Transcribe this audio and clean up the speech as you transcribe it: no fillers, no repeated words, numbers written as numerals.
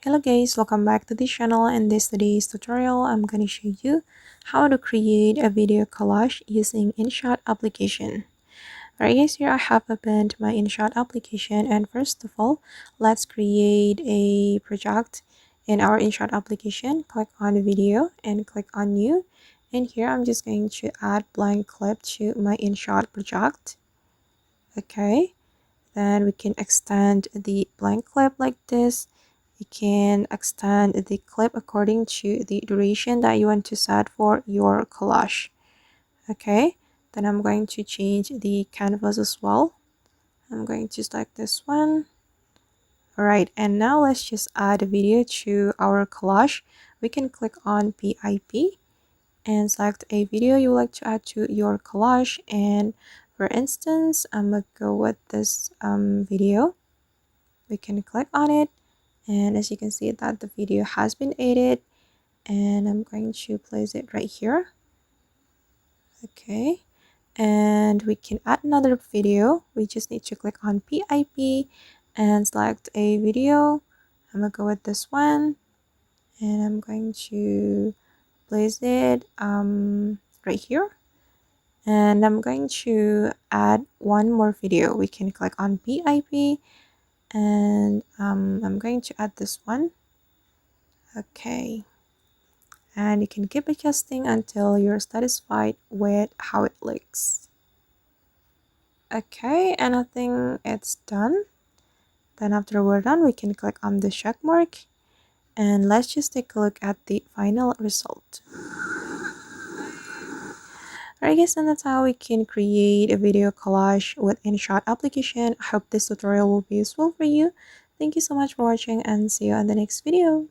Hello guys, welcome back to the channel. In today's tutorial, I'm going to show you how to create a video collage using InShot application. Alright guys, here I have opened my InShot application, and first of all, let's create a project in our InShot application. Click on video and click on new, and here I'm just going to add blank clip to my InShot project. Okay, then we can extend the blank clip like this. You can extend the clip according to the duration that you want to set for your collage. Okay, then I'm going to change the canvas as well. I'm going to select this one. Alright, and now let's just add a video to our collage. We can click on PIP and select a video you would like to add to your collage. And for instance, I'm gonna go with this video. We can click on it, and as you can see that the video has been edited, and I'm going to place it right here. Okay, and we can add another video. We just need to click on PIP and select a video. I'm gonna go with this one, and I'm going to place it right here, and I'm going to add one more video. We can click on PIP, and I'm going to add this one. Okay, and you can keep adjusting until you're satisfied with how it looks. Okay, and I think it's done. Then after we're done, we can click on the check mark, and let's just take a look at the final result. Alright guys, and that's how we can create a video collage with InShot application. I hope this tutorial will be useful for you. Thank you so much for watching, and see you in the next video.